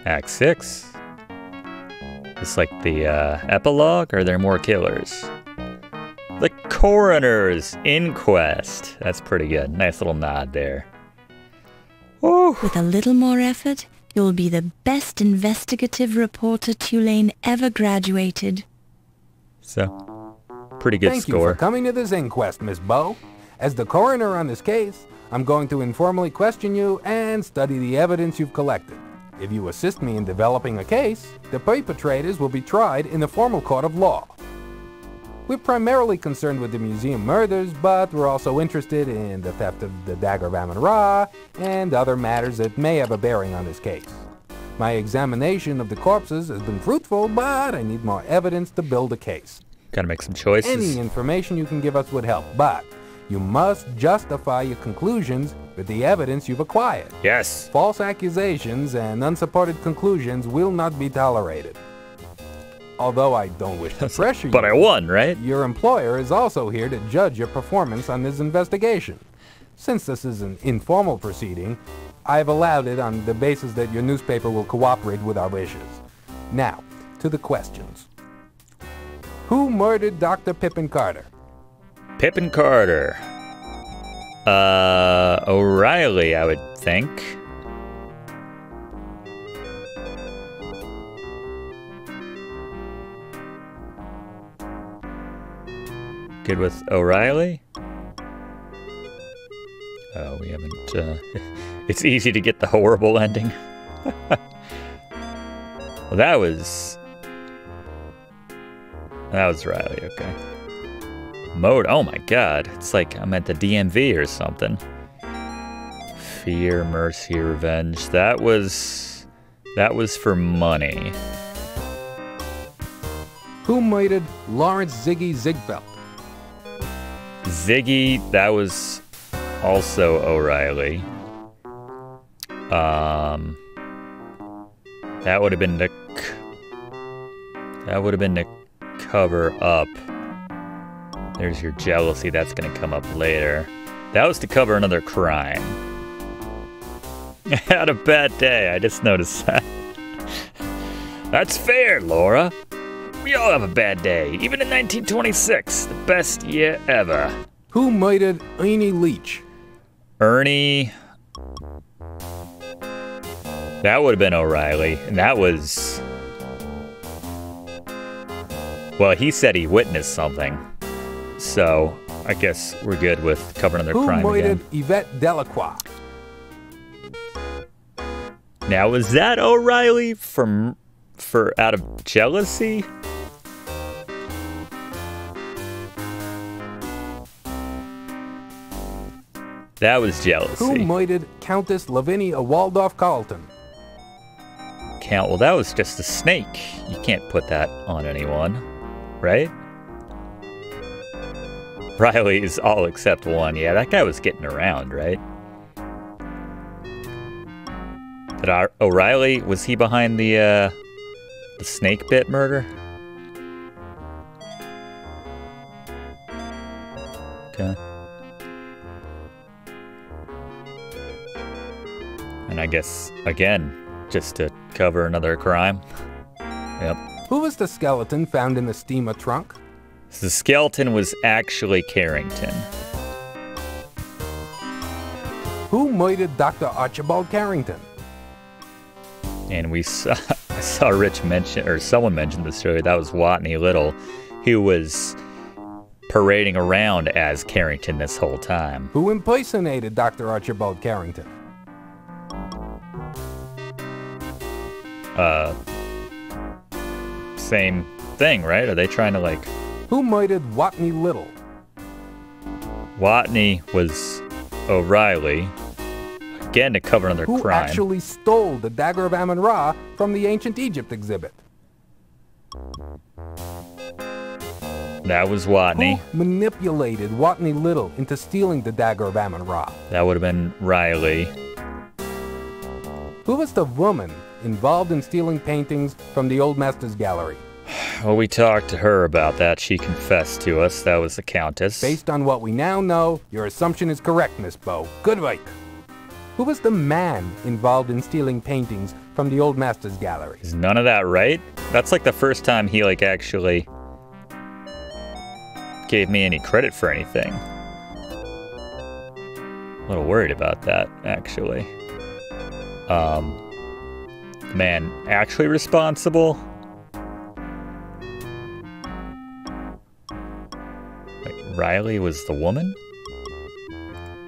Act 6. It's like the epilogue, or are there more killers? The coroner's inquest. That's pretty good. Nice little nod there. Woo. With a little more effort, you'll be the best investigative reporter Tulane ever graduated. So, pretty good Thank score. you for coming to this inquest, Miss Bow. As the coroner on this case, I'm going to informally question you and study the evidence you've collected. If you assist me in developing a case, the perpetrators will be tried in the formal court of law. We're primarily concerned with the museum murders, but we're also interested in the theft of the Dagger of Amon and other matters that may have a bearing on this case. My examination of the corpses has been fruitful, but I need more evidence to build a case. Gotta make some choices. Any information you can give us would help, but you must justify your conclusions with the evidence you've acquired. Yes. False accusations and unsupported conclusions will not be tolerated. Although I don't wish to pressure you. But I won, right? Your employer is also here to judge your performance on this investigation. Since this is an informal proceeding, I've allowed it on the basis that your newspaper will cooperate with our wishes. Now, to the questions. Who murdered Dr. Pippin Carter? Pippin Carter. O'Reilly, I would think. Good with O'Reilly? Oh, we haven't, it's easy to get the horrible ending. Well, that was Riley, okay. Mode, oh my god, it's like I'm at the DMV or something. Fear, mercy, revenge, that was for money. Who murdered Lawrence Ziggy Ziegfeld? Ziggy, that was also O'Reilly. That would have been the cover up. There's your jealousy, that's gonna come up later. That was to cover another crime. I had a bad day, I just noticed that. That's fair, Laura. We all have a bad day, even in 1926, the best year ever. Who murdered Ernie Leach? Ernie... That would have been O'Reilly, and that was... Well, he said he witnessed something, so I guess we're good with covering another crime Who again. murdered Yvette Delacroix? Now, was that O'Reilly for out of jealousy? That was jealousy. Who murdered Countess Lavinia Waldorf Carleton? Well, that was just a snake. You can't put that on anyone, right? Riley is all except one. Yeah, that guy was getting around, right? Did O'Reilly, was he behind the snake bit murder? Okay. And I guess, again, just to cover another crime. Yep. Who was the skeleton found in the steamer trunk? The skeleton was actually Carrington. Who murdered Dr. Archibald Carrington? And I saw Rich mention, or someone mentioned the story, that was Watney Little, who was parading around as Carrington this whole time. Who impersonated Dr. Archibald Carrington? Same thing, right? Are they trying to like... Who murdered Watney Little? Watney was O'Reilly. Again, to cover another crime. Who actually stole the Dagger of Amon-Ra from the Ancient Egypt exhibit? That was Watney. Who manipulated Watney Little into stealing the Dagger of Amon-Ra? That would have been Riley. Who was the woman involved in stealing paintings from the Old Masters Gallery? Well, we talked to her about that. She confessed to us. That was the Countess. Based on what we now know, your assumption is correct, Miss Bow. Good work. Who was the man involved in stealing paintings from the old master's gallery? Is none of that right? That's like the first time he like actually gave me any credit for anything. A little worried about that, actually. Man, actually responsible? Wait, Riley was the woman?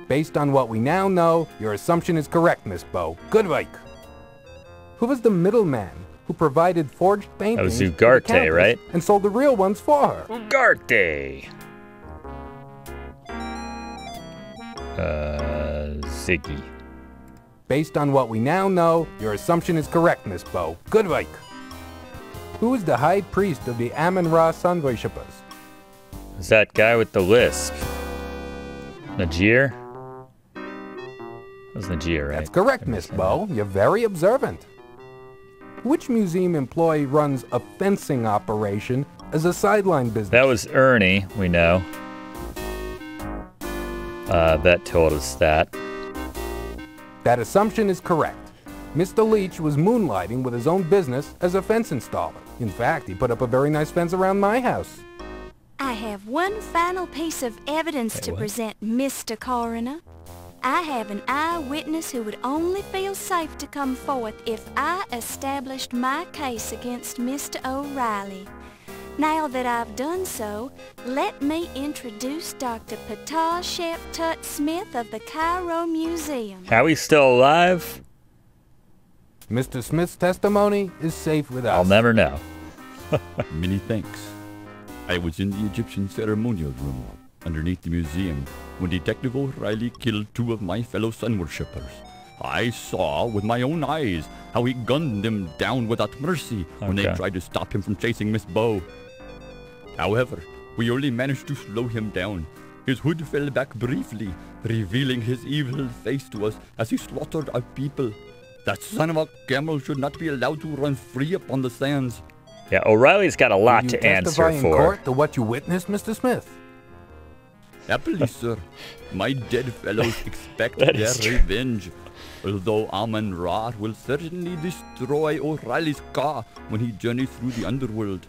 Based on what we now know, your assumption is correct, Miss Bow. Good work. Who was the middleman who provided forged paintings That was Ugarte, to the Countess right? and sold the real ones for her? Ugarte! Ziggy. Based on what we now know, your assumption is correct, Miss Bow. Good work. Who is the high priest of the Amon-Ra sun worshippers? Is that guy with the lisp? Najir? That was Najir, right? That's correct, Miss Bow. You're very observant. Which museum employee runs a fencing operation as a sideline business? That was Ernie, we know. That told us that. That assumption is correct. Mr. Leach was moonlighting with his own business as a fence installer. In fact, he put up a very nice fence around my house. I have one final piece of evidence to present, Mr. Coroner. I have an eyewitness who would only feel safe to come forth if I established my case against Mr. O'Reilly. Now that I've done so, let me introduce Dr. Patah Shep-Tut Smith of the Cairo Museum. How he's still alive? Mr. Smith's testimony is safe with us. I'll never know. Many thanks. I was in the Egyptian ceremonial room, underneath the museum, when Detective O'Reilly killed 2 of my fellow sun worshippers. I saw with my own eyes how he gunned them down without mercy when they tried to stop him from chasing Miss Bow. However, we only managed to slow him down. His hood fell back briefly, revealing his evil face to us as he slaughtered our people. That son of a camel should not be allowed to run free upon the sands. Yeah, O'Reilly's got a lot to answer testify in for. court to what you witnessed, Mr. Smith? Happily, sir. My dead fellows expect That their is true. revenge. Although Amon-Ra will certainly destroy O'Reilly's car when he journeys through the underworld.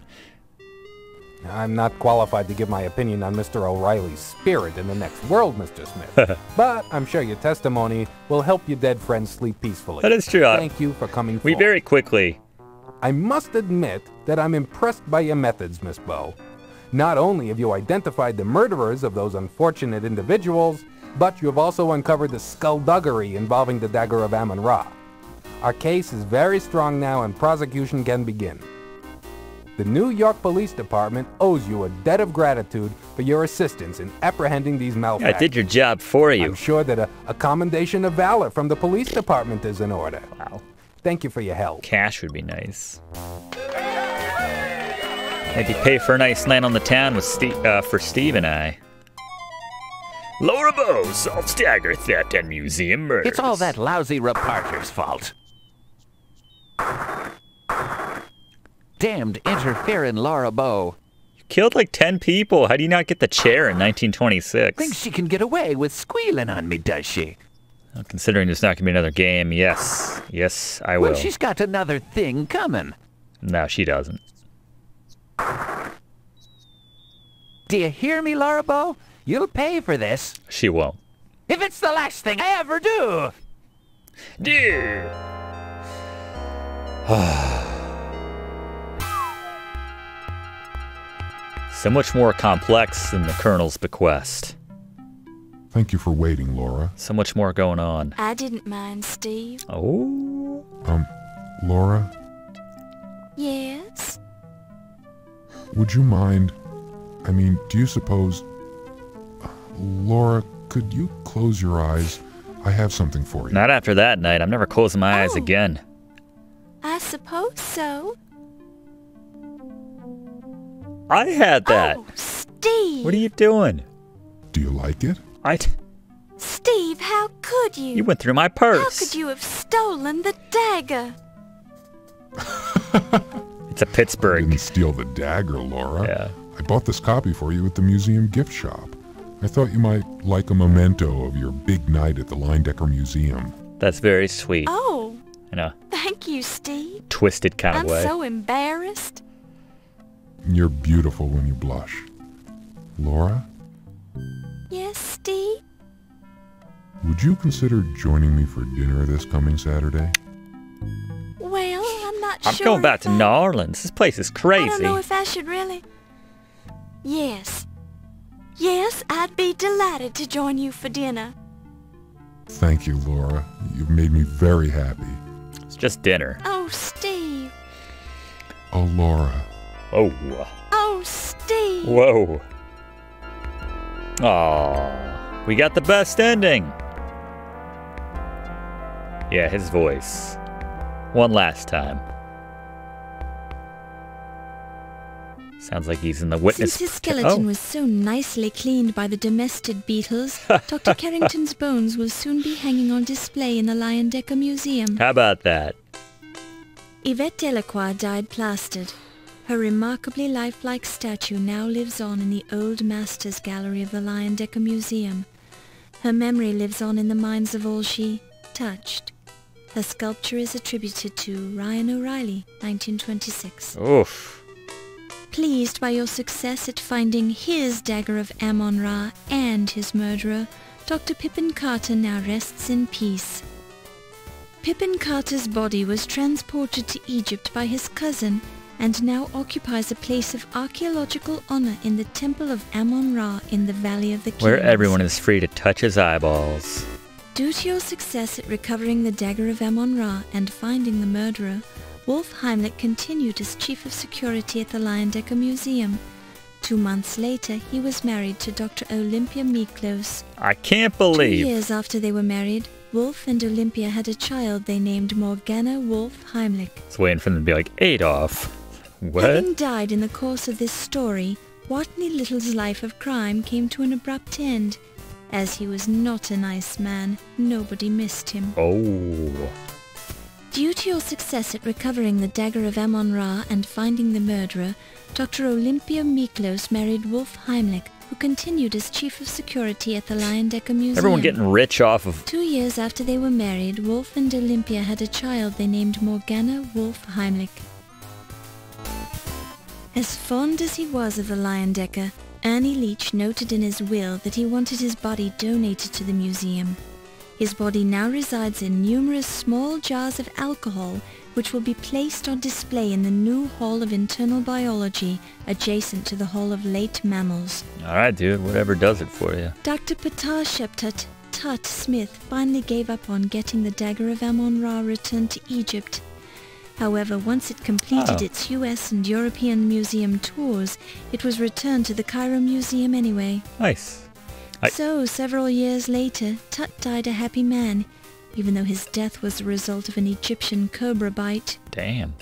I'm not qualified to give my opinion on Mr. O'Reilly's spirit in the next world, Mr. Smith. But I'm sure your testimony will help your dead friends sleep peacefully. That is true. Thank you for coming We forward. very quickly. I must admit that I'm impressed by your methods, Miss Bow. Not only have you identified the murderers of those unfortunate individuals, but you have also uncovered the skullduggery involving the Dagger of Amon-Ra. Our case is very strong now and prosecution can begin. The New York Police Department owes you a debt of gratitude for your assistance in apprehending these malefactors. I did your job for you. I'm sure that a commendation of valor from the police department is in order. Wow. Thank you for your help. Cash would be nice. Maybe pay for a nice night on the town with for Steve and I. Laura Bow solves Dagger theft and museum murders. It's all that lousy reporter's fault. Damned interfering Laura Bow. You killed like 10 people. How do you not get the chair in 1926? Thinks she can get away with squealing on me, does she? Well, considering there's not going to be another game, yes. Yes, I will. Well, she's got another thing coming. No, she doesn't. Do you hear me, Laura Bow? You'll pay for this. She won't. If it's the last thing I ever do. Dude. So much more complex than the Colonel's bequest. Thank you for waiting, Laura. So much more going on. I didn't mind, Steve. Oh. Laura, Yes? would you mind? I mean, do you suppose... Laura, could you close your eyes? I have something for you. Not after that night. I'm never closing my eyes Oh. again. I suppose so. I had that. Oh, Steve! What are you doing? Do you like it? Steve, how could you? You went through my How purse. could you have stolen the dagger? It's a I Pittsburgh. didn't steal the dagger, Laura. Yeah. I bought this copy for you at the museum gift shop. I thought you might like a memento of your big night at the Leindecker Museum. That's very sweet. Oh, In a thank you, Steve. twisted kind of I'm way. so embarrassed. You're beautiful when you blush. Laura, Yes, Steve? would you consider joining me for dinner this coming Saturday? Well, I'm not I'm sure. going back if to I- New Orleans. This place is I crazy. don't know if I should really. Yes. Yes, I'd be delighted to join you for dinner. Thank you, Laura. You've made me very happy. It's just dinner. Oh, Steve. Oh, Laura. Oh. Oh, Steve. Whoa. Aw. We got the best ending. Yeah, his voice. One last time. Sounds like he's in the witness. Since his skeleton Oh. was so nicely cleaned by the domestic beetles, Dr. Carrington's bones will soon be hanging on display in the Leyendecker Museum. How about that? Yvette Delacroix died plastered. Her remarkably lifelike statue now lives on in the Old Masters Gallery of the Leyendecker Museum. Her memory lives on in the minds of all she touched. Her sculpture is attributed to Ryan O'Reilly, 1926. Oof. Pleased by your success at finding his Dagger of Amon Ra and his murderer, Dr. Pippin Carter now rests in peace. Pippin Carter's body was transported to Egypt by his cousin and now occupies a place of archaeological honor in the Temple of Amon Ra in the Valley of the Kings. Where everyone is free to touch his eyeballs. Due to your success at recovering the Dagger of Amon Ra and finding the murderer, Wolf Heimlich continued as Chief of Security at the Leyendecker Museum. 2 months later, he was married to Dr. Olympia Miklos. I can't 2 believe. years after they were married, Wolf and Olympia had a child they named Morgana Wolf Heimlich. I was waiting for them to be like, Adolf. What? Having died in the course of this story, Watney Little's life of crime came to an abrupt end. As he was not a nice man, nobody missed him. Oh. Due to your success at recovering the Dagger of Amon Ra and finding the murderer, Dr. Olympia Miklos married Wolf Heimlich, who continued as Chief of Security at the Leyendecker Museum. Everyone getting rich off of... 2 years after they were married, Wolf and Olympia had a child they named Morgana Wolf Heimlich. As fond as he was of the Leyendecker, Ernie Leach noted in his will that he wanted his body donated to the museum. His body now resides in numerous small jars of alcohol, which will be placed on display in the new Hall of Internal Biology, adjacent to the Hall of Late Mammals. Alright, dude, whatever does it for you. Dr. Patar Sheptut Tut Smith finally gave up on getting the Dagger of Amon Ra returned to Egypt. However, once it completed its US and European museum tours, it was returned to the Cairo Museum anyway. Nice. So, several years later, Tut died a happy man, even though his death was the result of an Egyptian cobra bite. Damn.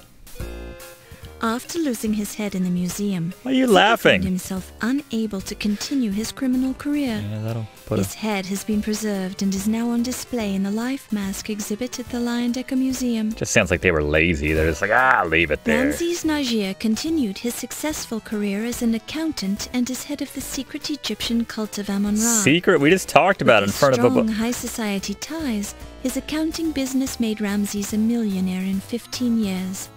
After losing his head in the museum, Why are you Tut laughing? found himself unable to continue his criminal career. Yeah, that'll put His head has been preserved and is now on display in the Life Mask exhibit at the Leyendecker Museum. Just sounds like they were lazy. They're just like, leave it there. Ramses Najir continued his successful career as an accountant and is head of the secret Egyptian cult of Amon Ra. Secret? We just talked about it in With front of a strong book. high society ties, his accounting business made Ramses a millionaire in 15 years.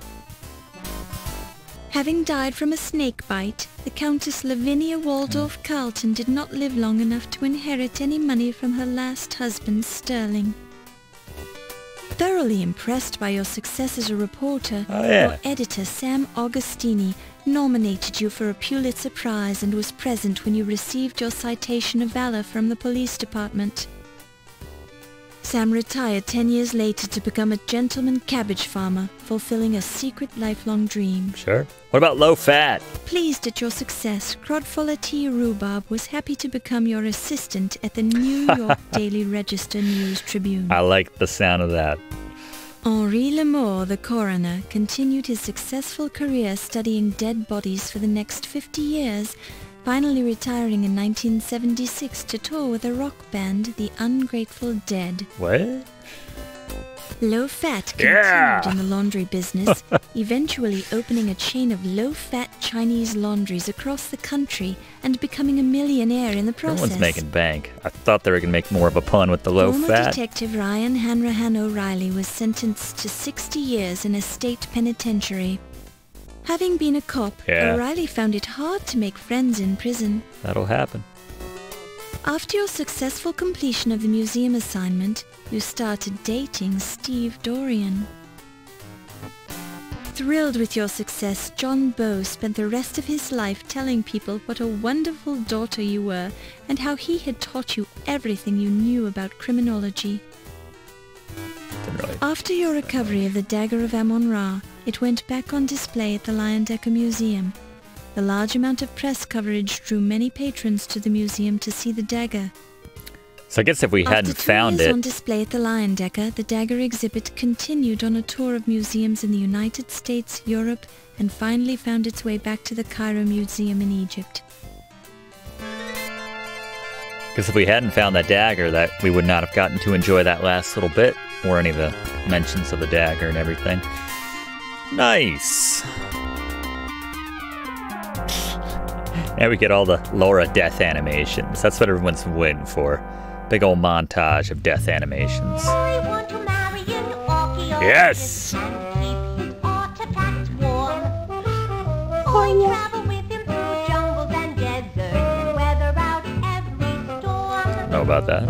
Having died from a snake bite, the Countess Lavinia Waldorf Carlton did not live long enough to inherit any money from her last husband, Sterling. Thoroughly impressed by your success as a reporter, Oh, yeah. your editor, Sam Augustini, nominated you for a Pulitzer Prize and was present when you received your Citation of Valor from the police department. Sam retired 10 years later to become a gentleman cabbage farmer, fulfilling a secret lifelong dream. Sure. What about low fat? Pleased at your success, Crodfuller T. Rhubarb was happy to become your assistant at the New York Daily Register News Tribune. I like the sound of that. Henri Lamour, the coroner, continued his successful career studying dead bodies for the next 50 years, finally retiring in 1976 to tour with a rock band, the Ungrateful Dead. What? Low-fat continued in the laundry business, eventually opening a chain of low-fat Chinese laundries across the country and becoming a millionaire in the process. Everyone's making bank. I thought they were going to make more of a pun with the low-fat. Former Detective Ryan Hanrahan O'Reilly was sentenced to 60 years in a state penitentiary. Having been a cop, O'Reilly found it hard to make friends in prison. That'll happen. After your successful completion of the museum assignment, you started dating Steve Dorian. Thrilled with your success, John Bow spent the rest of his life telling people what a wonderful daughter you were and how he had taught you everything you knew about criminology. After your recovery of the Dagger of Amon, it went back on display at the Leyendecker Museum. The large amount of press coverage drew many patrons to the museum to see the dagger. So I guess if we hadn't found it... After 2 years on display at the Leyendecker, the dagger exhibit continued on a tour of museums in the United States, Europe, and finally found its way back to the Cairo Museum in Egypt. Because if we hadn't found that dagger, that we would not have gotten to enjoy that last little bit, or any of the mentions of the dagger and everything. Nice! Now we get all the Laura death animations. That's what everyone's waiting for. Big old montage of death animations. I want to marry an archaeologist yes! and keep his artifacts warm. I travel with him through jungles and deserts and weather out every storm. Know about that.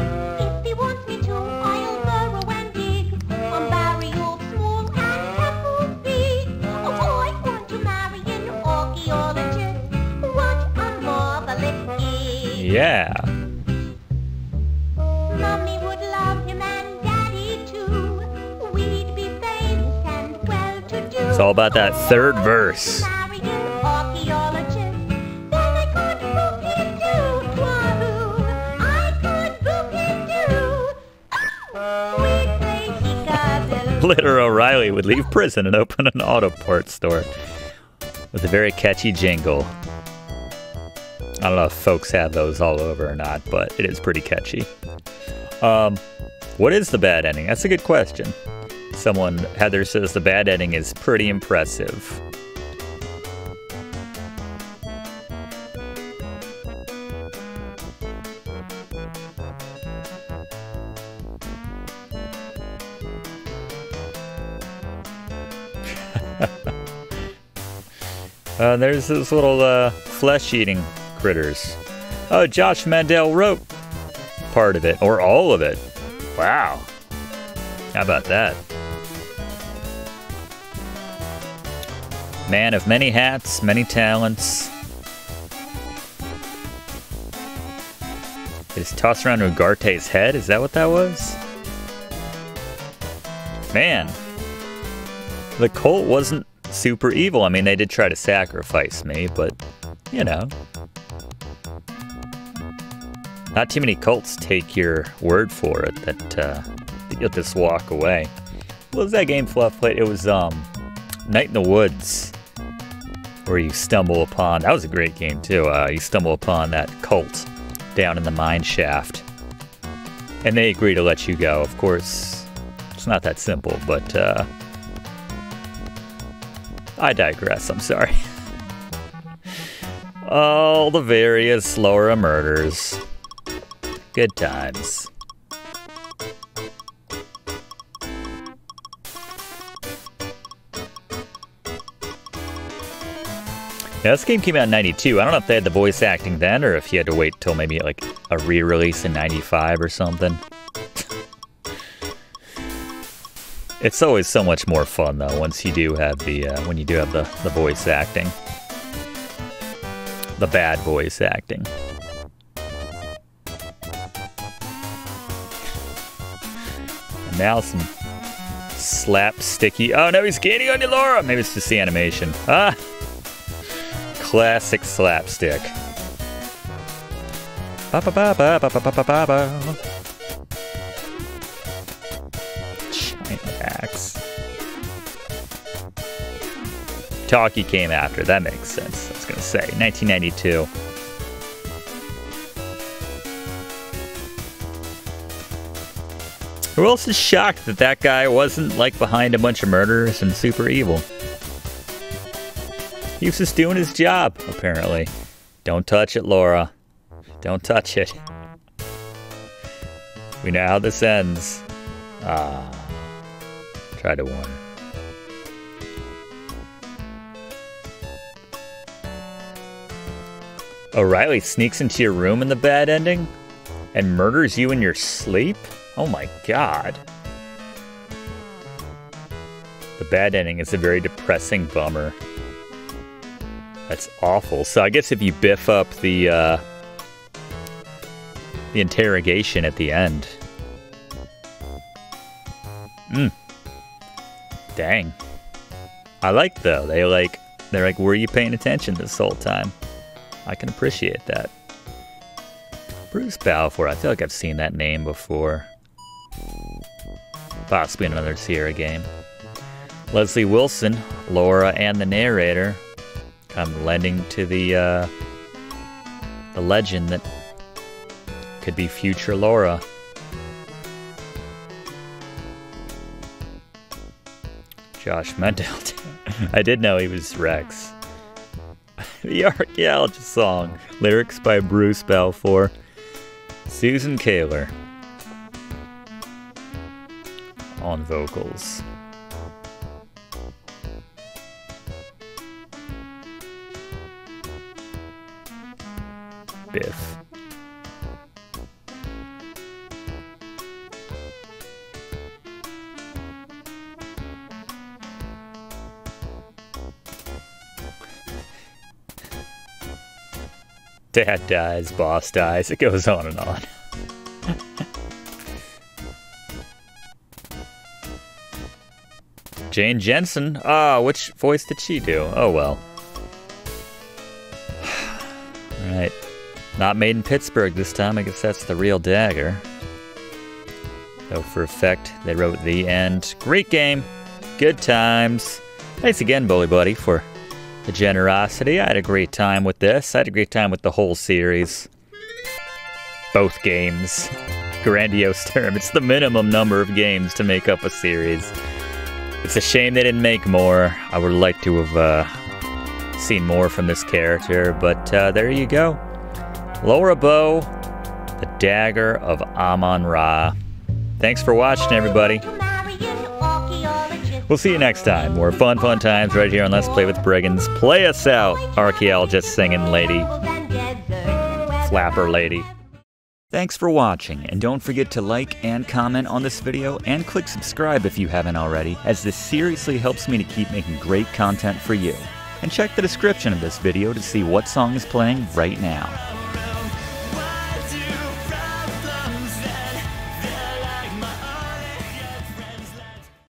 If he wants me to, I'll burrow and dig on burials small and careful big. Oh, I want to marry an archaeologist. What a marvelous gig. Yeah. Mommy would love him and Daddy too. We'd be famous and well-to-do. It's all about that third verse. Marry an archaeologist, then I could book it too. Wahoo! I could book it too. We'd play Chicago. Glitter O'Reilly would leave prison and open an auto parts store with a very catchy jingle. I don't know if folks have those all over or not, but it is pretty catchy. What is the bad ending? That's a good question. Heather says the bad ending is pretty impressive. There's this little flesh-eating critters. Oh, Josh Mandel wrote part of it, or all of it. Wow. How about that? Man of many hats, many talents. Is tossed around Ugarte's head? Is that what that was? Man. The cult wasn't super evil. I mean, they did try to sacrifice me, but, you know. Not too many cults take your word for it that you'll just walk away. What was that game Fluff played? It was Night in the Woods, where you stumble upon... That was a great game, too. You stumble upon that cult down in the mine shaft. And they agree to let you go. Of course, it's not that simple, but... I digress, I'm sorry. All the various Laura murders. Good times. Now, this game came out in 92. I don't know if they had the voice acting then, or if you had to wait till maybe like a re-release in 95 or something. It's always so much more fun though once you do have the when you do have the voice acting, the bad voice acting. And now some slapsticky. Oh no, he's gaining on you, Laura. Maybe it's just the animation. Ah, classic slapstick. Ba ba ba ba ba ba ba ba ba. Axe. Talkie came after. That makes sense. I was gonna say 1992. Who else is shocked that that guy wasn't, like, behind a bunch of murderers and super evil? He was just doing his job, apparently. Don't touch it, Laura. Don't touch it. We know how this ends. Try to warn her. O'Reilly sneaks into your room in the bad ending and murders you in your sleep? Oh my god. The bad ending is a very depressing bummer. That's awful. So I guess if you biff up the interrogation at the end. Dang. I like though. They're like, were you paying attention this whole time? I can appreciate that. Bruce Balfour. I feel like I've seen that name before. Possibly in another Sierra game. Leslie Wilson, Laura, and the narrator come lending to the legend that could be future Laura. Josh Mendel. I did know he was Rex. The Archaeologist song. Lyrics by Bruce Balfour. Susan Kaler on vocals. Biff. Dad dies, boss dies, it goes on and on. Jane Jensen? Which voice did she do? Oh well. Alright. Not made in Pittsburgh this time, I guess that's the real Dagger. So for effect, they wrote the end. Great game. Good times. Thanks again, Bully Buddy, for the generosity. I had a great time with this. I had a great time with the whole series. Both games. Grandiose term. It's the minimum number of games to make up a series. It's a shame they didn't make more. I would like to have seen more from this character, but there you go. Laura Bow, the Dagger of Amon Ra. Thanks for watching, everybody. We'll see you next time. More fun times right here on Let's Play with Brigands. Play us out, Archaeologist singing lady. Flapper lady. Thanks for watching, and don't forget to like and comment on this video, and click subscribe if you haven't already, as this seriously helps me to keep making great content for you. And check the description of this video to see what song is playing right now.